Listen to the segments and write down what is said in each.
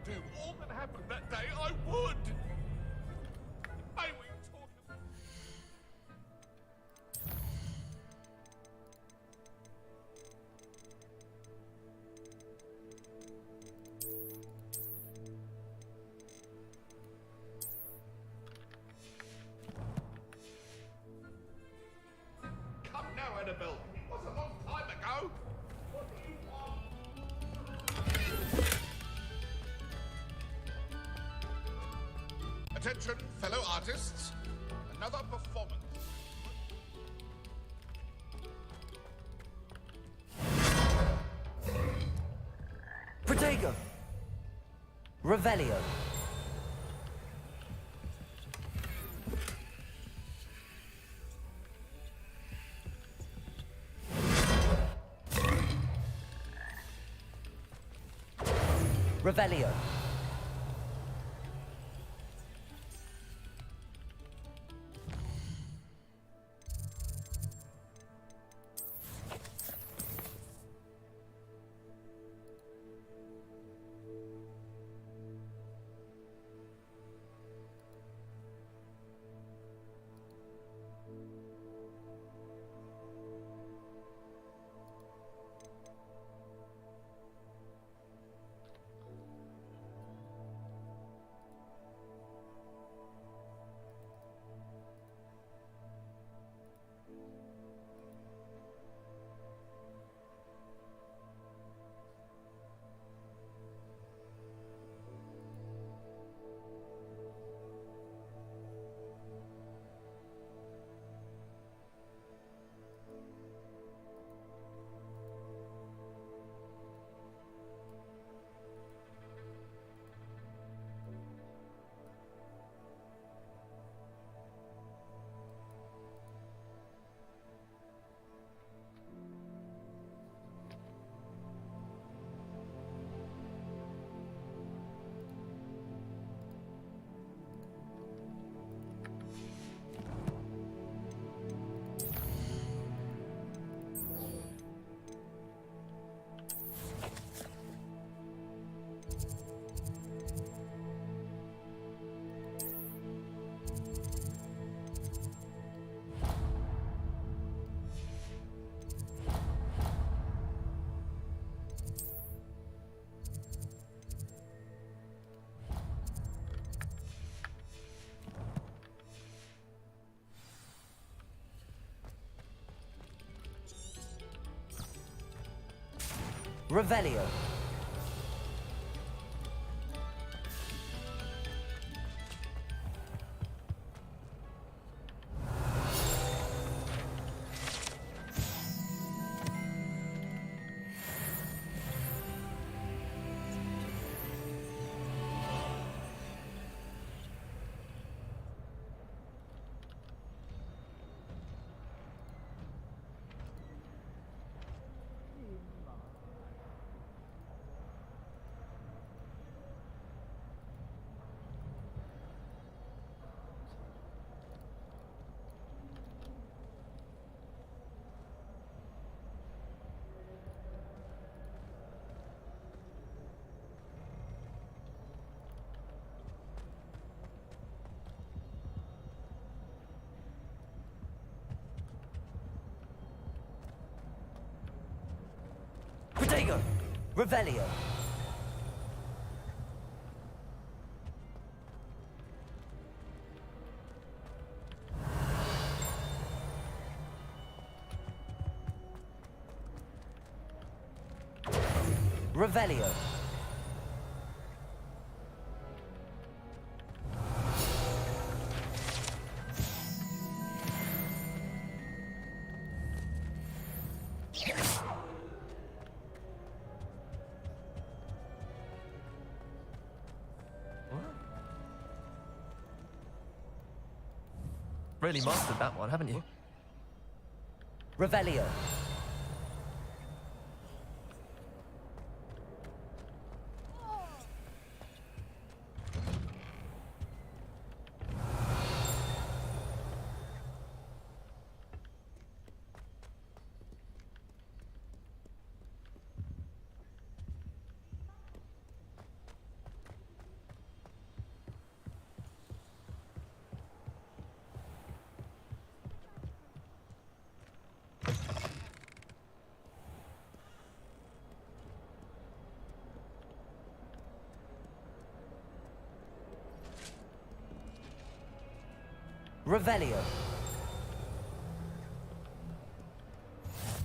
do all that happened that day, I would. May we talk? Come now, Annabelle. It was a long time ago. What do you want? Attention, fellow artists. Another performance. Protego! Revelio. Revelio. Revelio. Protego! Revelio. Revelio. Really mastered that one, haven't you? Revelio. Revelio.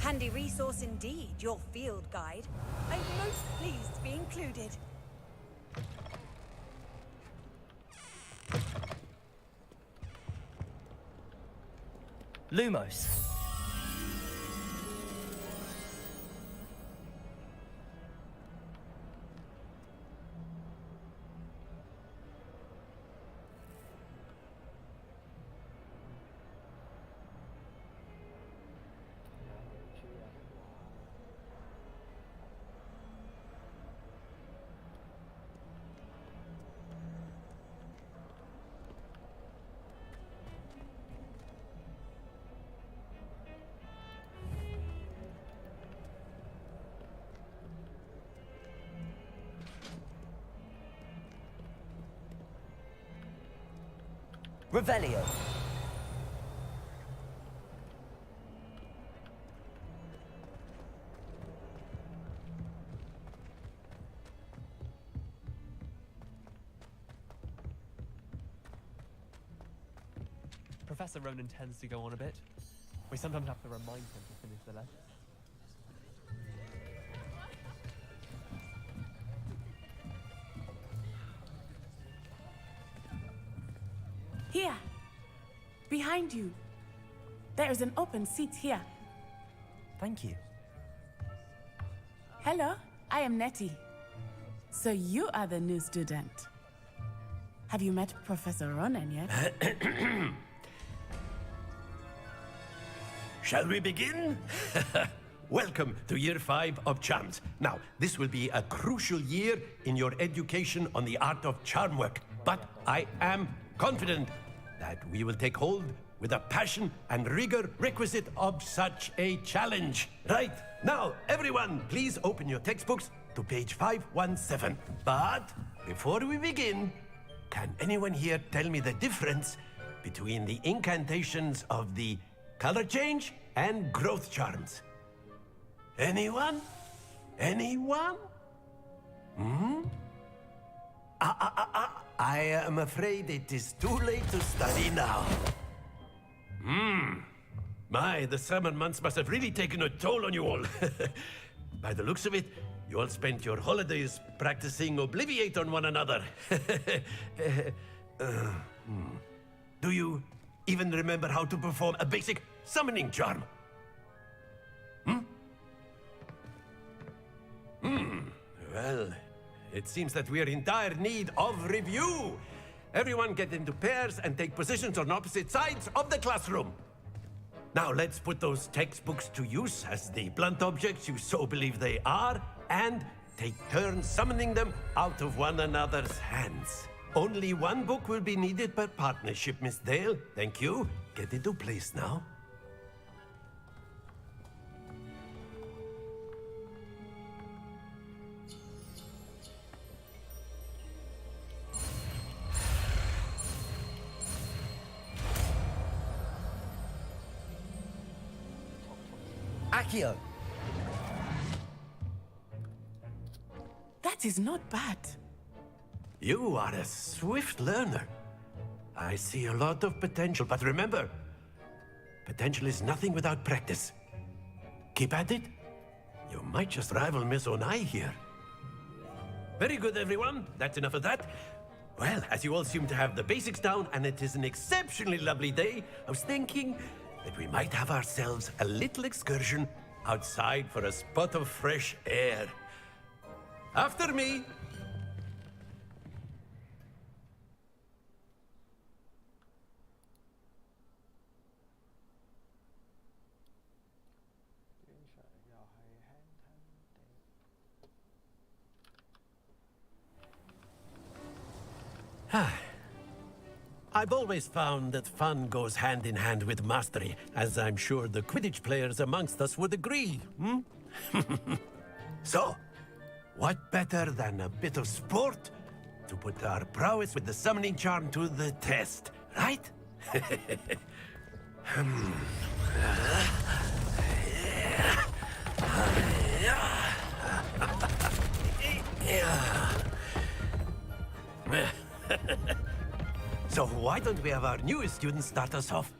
Handy resource indeed, your field guide. I'm most pleased to be included. Lumos. Revelio. Professor Ronan tends to go on a bit. We sometimes have to remind him to finish the lesson. Here, behind you. There is an open seat here. Thank you. Hello, I am Nettie. So you are the new student. Have you met Professor Ronan yet? Shall we begin? Welcome to Year 5 of Charms. Now, this will be a crucial year in your education on the art of charm work. But I am confident that we will take hold with the passion and rigor requisite of such a challenge. Right, now, everyone, please open your textbooks to page 517. But before we begin, can anyone here tell me the difference between the incantations of the color change and growth charms? Anyone? Anyone? I am afraid it is too late to study now. My, the summer months must have really taken a toll on you all. By the looks of it, you all spent your holidays practicing Obliviate on one another. Do you even remember how to perform a basic summoning charm? Well, it seems that we are in dire need of review. Everyone get into pairs and take positions on opposite sides of the classroom. Now let's put those textbooks to use as the blunt objects you so believe they are, and take turns summoning them out of one another's hands. Only one book will be needed per partnership, Miss Dale. Thank you. Get into place now. Accio. That is not bad. You are a swift learner. I see a lot of potential, but remember, potential is nothing without practice. Keep at it. You might just rival Miss Onai here. Very good, everyone. That's enough of that. Well, as you all seem to have the basics down, and it is an exceptionally lovely day, I was thinking that we might have ourselves a little excursion outside for a spot of fresh air. After me. I've always found that fun goes hand in hand with mastery, as I'm sure the Quidditch players amongst us would agree, So, what better than a bit of sport to put our prowess with the summoning charm to the test, right? So what why don't we have our newest student start us off?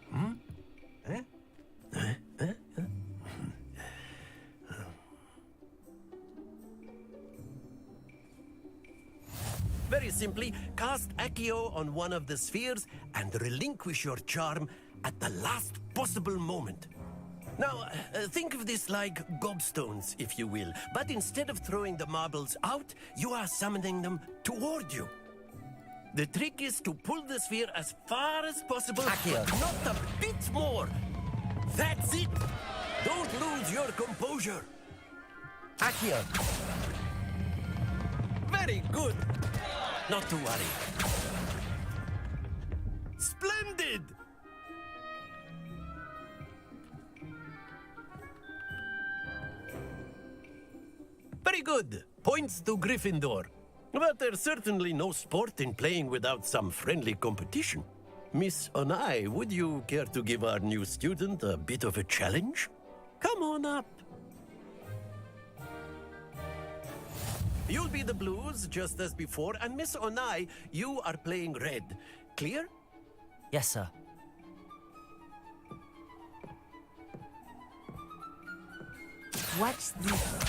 Very simply, cast Accio on one of the spheres and relinquish your charm at the last possible moment. Now, think of this like gobstones, if you will, but instead of throwing the marbles out, you are summoning them toward you. The trick is to pull the sphere as far as possible, Accio. but not a bit more. That's it! Don't lose your composure. Accio. Very good. Not to worry. Splendid! Very good. Points to Gryffindor. But there's certainly no sport in playing without some friendly competition. Miss Onai, would you care to give our new student a bit of a challenge? Come on up. You'll be the blues, just as before, and Miss Onai, you are playing red. Clear? Yes, sir. Watch this.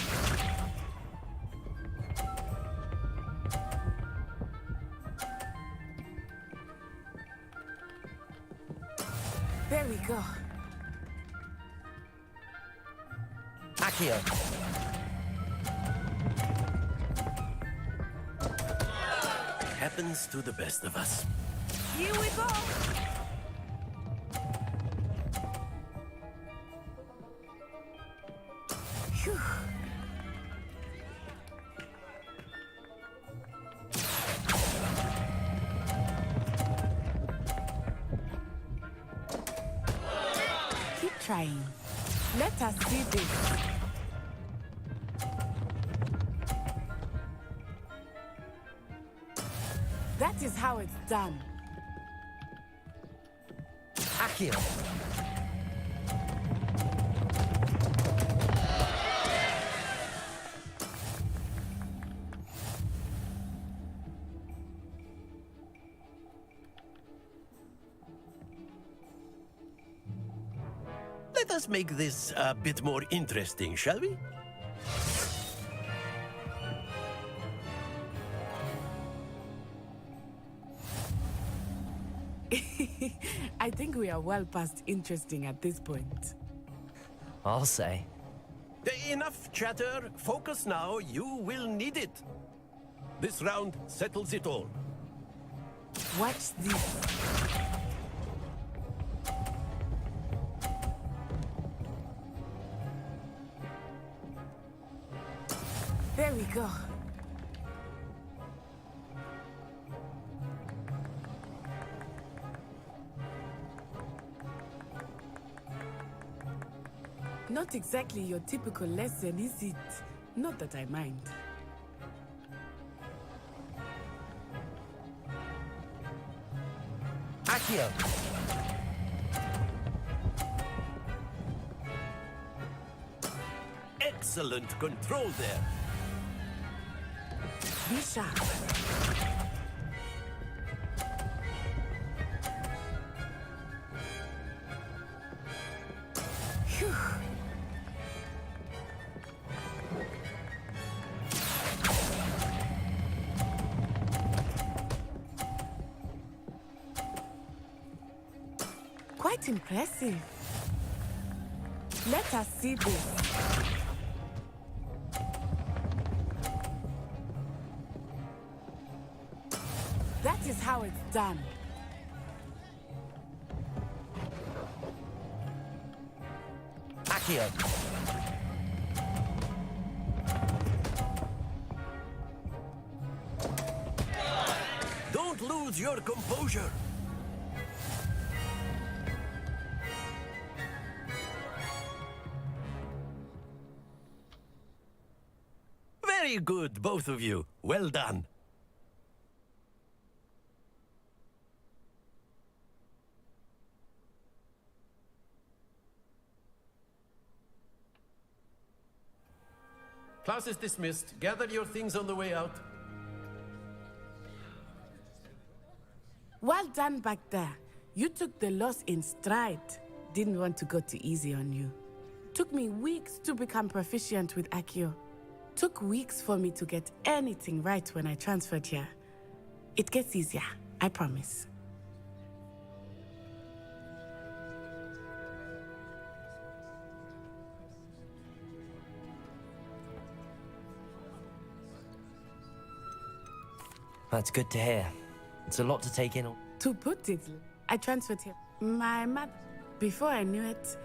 There we go. Accio. Happens to the best of us. Here we go. Phew. Keep trying. Let us see this. That is how it's done. Accio. Let us make this a bit more interesting, shall we? I think we are well past interesting at this point. I'll say. Enough chatter. Focus now. You will need it. This round settles it all. Watch this. There we go. Not exactly your typical lesson, is it? Not that I mind. Accio. Excellent control there. Be sharp. Phew. Quite impressive. Let us see this. That is how it's done. Accio. Don't lose your composure. Very good, both of you. Well done. Class is dismissed. Gather your things on the way out. Well done back there. You took the loss in stride. Didn't want to go too easy on you. Took me weeks to become proficient with Accio. Took weeks for me to get anything right when I transferred here. It gets easier, I promise. That's good to hear. It's a lot to take in. To put it, I transferred here. My mother, before I knew it,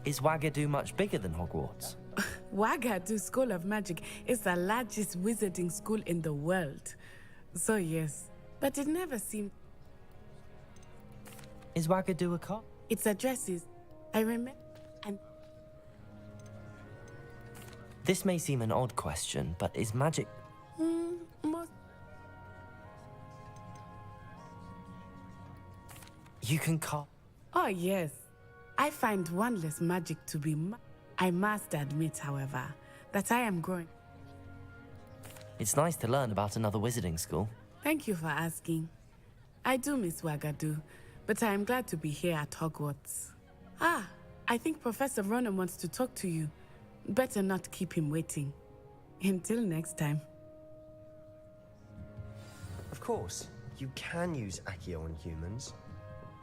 Is Wagadu much bigger than Hogwarts? Wagadu School of Magic is the largest wizarding school in the world. So yes, but it never seemed... Is Wagadu a cop? Its addresses, I remember, and... This may seem an odd question, but is magic... most... You can cop... Oh yes, I find wandless magic to be... I must admit, however, that I am growing. It's nice to learn about another wizarding school. Thank you for asking. I do miss Wagadu, but I am glad to be here at Hogwarts. Ah, I think Professor Ronan wants to talk to you. Better not keep him waiting. Until next time. Of course, you can use Accio on humans,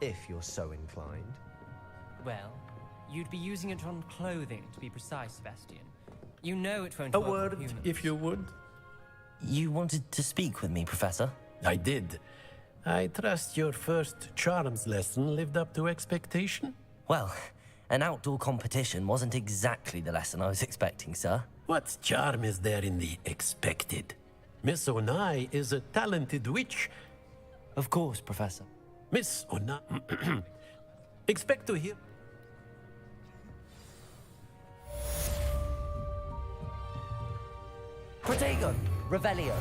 if you're so inclined. Well, you'd be using it on clothing, to be precise, Sebastian. You know it won't A work on word, humans. if you would. You wanted to speak with me, Professor? I did. I trust your first charms lesson lived up to expectation? Well, an outdoor competition wasn't exactly the lesson I was expecting, sir. What charm is there in the expected? Miss Onai is a talented witch. Of course, Professor. Miss Onai... Expect to hear... Protego! Revelio!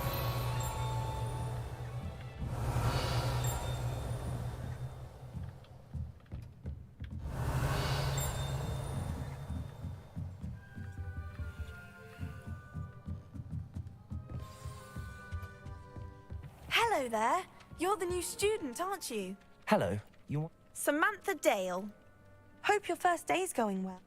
Hello there. You're the new student, aren't you? Hello, you want... Samantha Dale. Hope your first day's going well.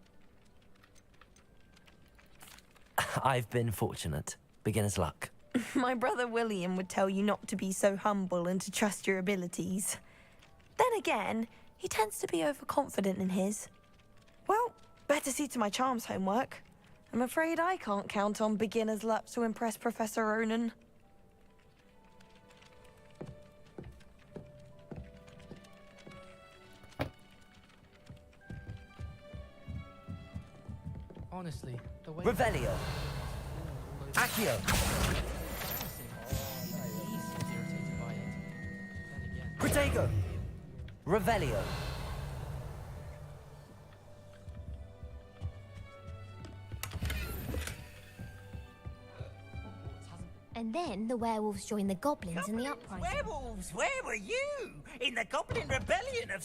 I've been fortunate. Beginner's luck. My brother William would tell you not to be so humble and to trust your abilities. Then again, he tends to be overconfident in his. Well, better see to my charms homework. I'm afraid I can't count on beginner's luck to impress Professor Ronan. Honestly, the way... Revelio! Accio! Protego! Revelio! And then the werewolves joined the goblins in the uprising. Werewolves, where were you? In the Goblin Rebellion of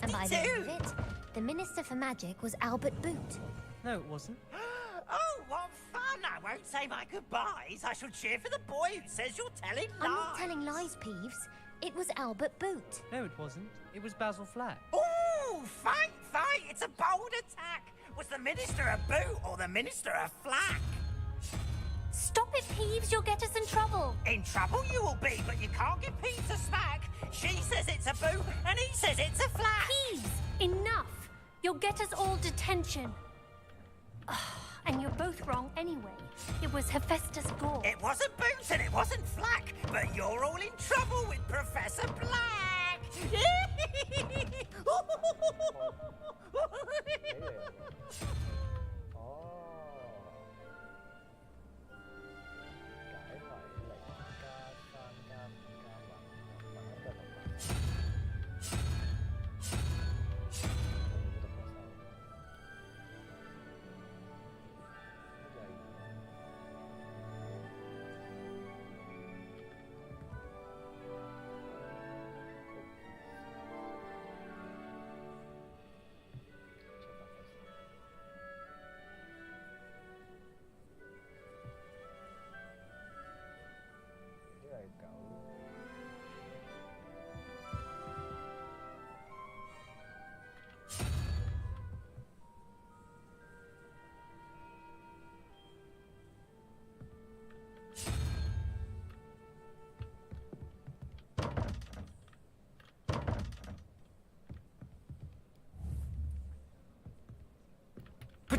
And by the end 1752? of it, the Minister for Magic was Albert Boot. No, it wasn't. Oh, what fun! I won't say my goodbyes. I shall cheer for the boy who says you're telling lies. I'm not telling lies, Peeves. It was Albert Boot. No, it wasn't. It was Basil Flack. Ooh, fight, fight! It's a bold attack. Was the Minister a boot or the Minister a flack? Stop it, Peeves. You'll get us in trouble. In trouble you will be, but you can't get Pete to smack. She says it's a boot and he says it's a flack. Peeves, enough. You'll get us all detention. And you're both wrong anyway. It was Hephaestus Gore. It wasn't boot and it wasn't flack, but you're all in trouble with Professor Black.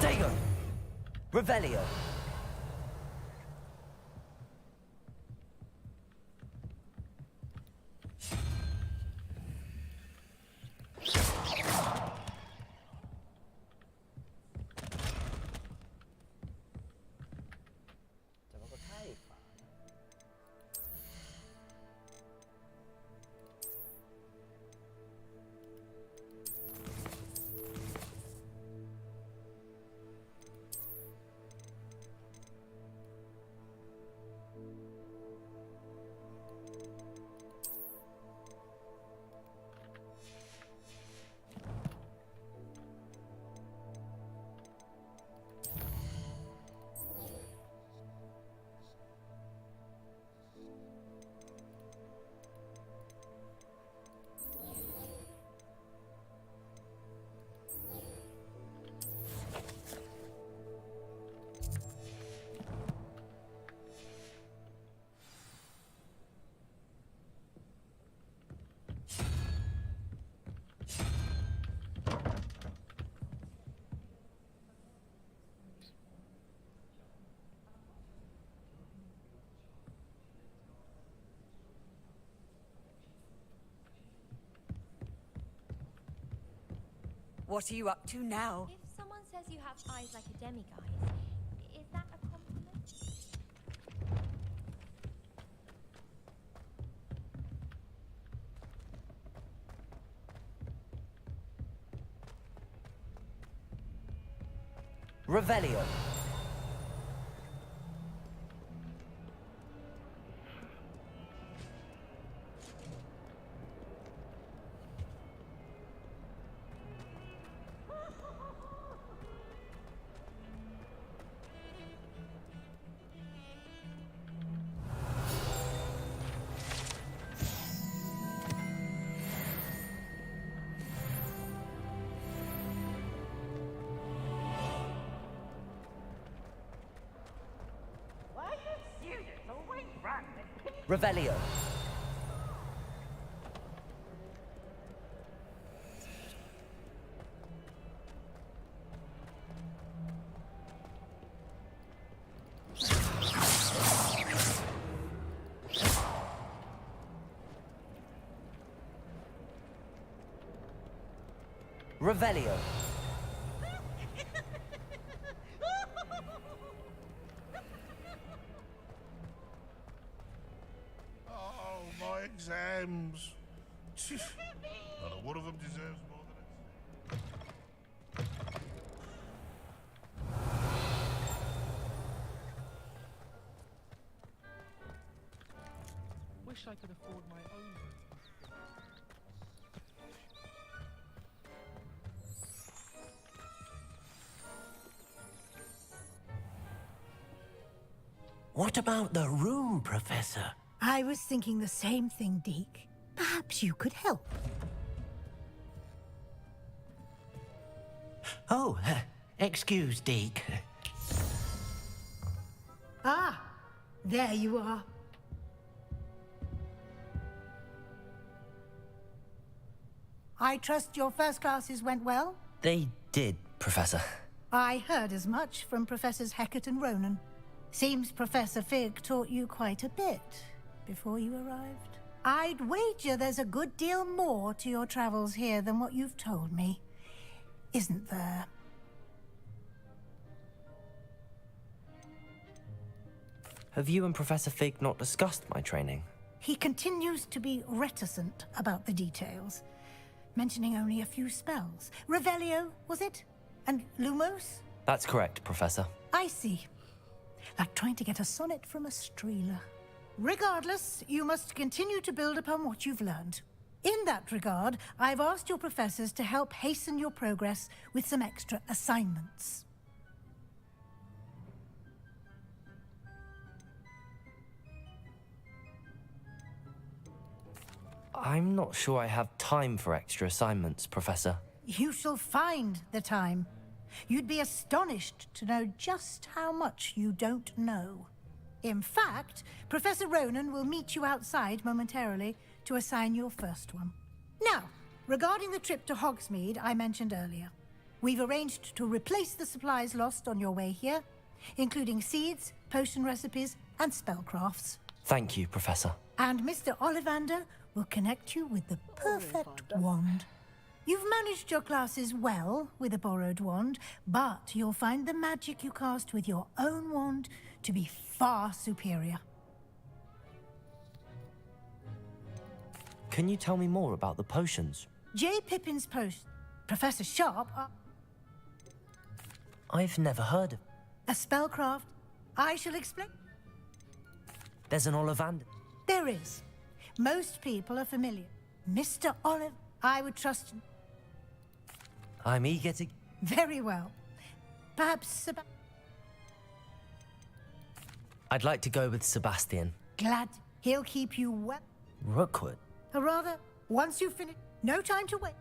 Protego! Revelio. What are you up to now? If someone says you have eyes like a demiguise, is that a compliment? Revelio. Why you students always run with Revelio. Revelio. Oh, my exams. Not one of them deserves more than Wish I could afford my own. What about the room, Professor? I was thinking the same thing, Deke. Perhaps you could help. Oh, excuse, Deke. Ah, there you are. I trust your first classes went well? They did, Professor. I heard as much from Professors Hecat and Ronan. Seems Professor Fig taught you quite a bit before you arrived. I'd wager there's a good deal more to your travels here than what you've told me. Isn't there? Have you and Professor Fig not discussed my training? He continues to be reticent about the details, mentioning only a few spells. Revelio, was it? And Lumos? That's correct, Professor. I see. Like trying to get a sonnet from a streeler. Regardless, you must continue to build upon what you've learned. In that regard, I've asked your professors to help hasten your progress with some extra assignments. I'm not sure I have time for extra assignments, Professor. You shall find the time. You'd be astonished to know just how much you don't know. In fact, Professor Ronan will meet you outside momentarily to assign your first one. Now, regarding the trip to Hogsmeade I mentioned earlier. We've arranged to replace the supplies lost on your way here, including seeds, potion recipes, and spellcrafts. Thank you, Professor. And Mr. Ollivander will connect you with the perfect wand. You've managed your classes well with a borrowed wand, but you'll find the magic you cast with your own wand to be far superior. Can you tell me more about the potions? J. Pippin's potion. Professor Sharp. I've never heard of... A spellcraft. I shall explain. There's an Ollivander. There is. Most people are familiar. Mr. Olive, I would trust... I'm eager to... Very well. Perhaps I'd like to go with Sebastian. Glad. He'll keep you well. Rookwood? Or rather, once you finish, no time to wait.